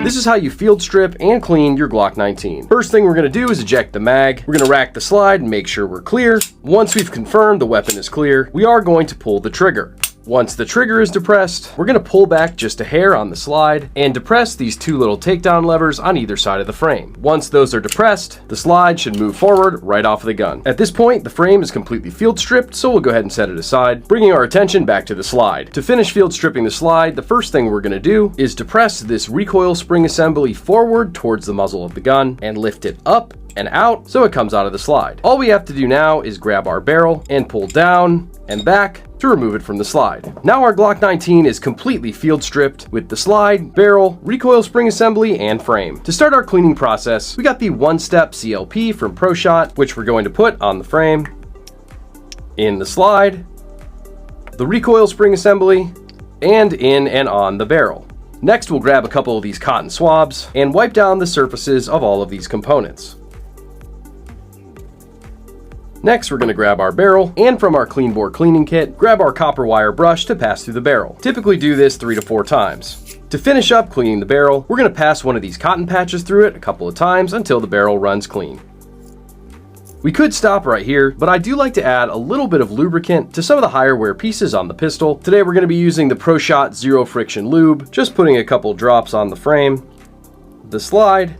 This is how you field strip and clean your Glock 19. First thing we're going to do is eject the mag. We're going to rack the slide and make sure we're clear. Once we've confirmed the weapon is clear, we are going to pull the trigger. Once the trigger is depressed, we're going to pull back just a hair on the slide and depress these two little takedown levers on either side of the frame. Once those are depressed, the slide should move forward right off of the gun. At this point, the frame is completely field stripped, so we'll go ahead and set it aside, bringing our attention back to the slide. To finish field stripping the slide, the first thing we're going to do is depress this recoil spring assembly forward towards the muzzle of the gun and lift it up and out so it comes out of the slide. All we have to do now is grab our barrel and pull down and back to remove it from the slide. Now our Glock 19 is completely field stripped with the slide, barrel, recoil spring assembly, and frame. To start our cleaning process, we got the Step CLP from ProShot, which we're going to put on the frame, in the slide, the recoil spring assembly, and in and on the barrel. Next, we'll grab a couple of these cotton swabs and wipe down the surfaces of all of these components. Next, we're going to grab our barrel, and from our KleenBore cleaning kit, grab our copper wire brush to pass through the barrel. Typically do this 3 to 4 times. To finish up cleaning the barrel, we're going to pass one of these cotton patches through it a couple of times until the barrel runs clean. We could stop right here, but I do like to add a little bit of lubricant to some of the higher wear pieces on the pistol. Today we're going to be using the ProShot Zero Friction Lube, just putting a couple drops on the frame, the slide,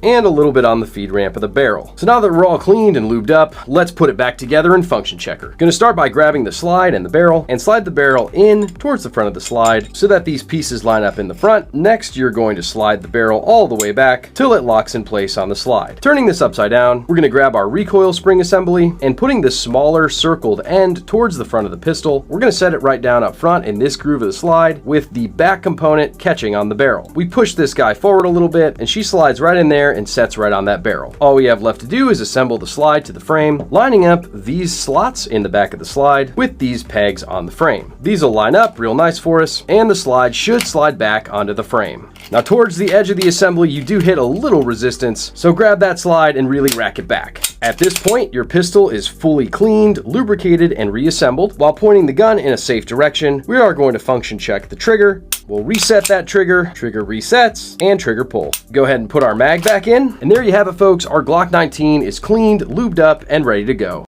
and a little bit on the feed ramp of the barrel. So now that we're all cleaned and lubed up, let's put it back together in function checker. Gonna start by grabbing the slide and the barrel and slide the barrel in towards the front of the slide so that these pieces line up in the front. Next, you're going to slide the barrel all the way back till it locks in place on the slide. Turning this upside down, we're gonna grab our recoil spring assembly and putting the smaller circled end towards the front of the pistol, we're gonna set it right down up front in this groove of the slide with the back component catching on the barrel. We push this guy forward a little bit and she slides right in there and sets right on that barrel. All we have left to do is assemble the slide to the frame, lining up these slots in the back of the slide with these pegs on the frame. These will line up real nice for us, and the slide should slide back onto the frame. Now towards the edge of the assembly, you do hit a little resistance, so grab that slide and really rack it back. At this point, your pistol is fully cleaned, lubricated, and reassembled. While pointing the gun in a safe direction, we are going to function check the trigger. We'll reset that trigger resets, and trigger pull. Go ahead and put our mag back in, and there you have it, folks. Our Glock 19 is cleaned, lubed up, and ready to go.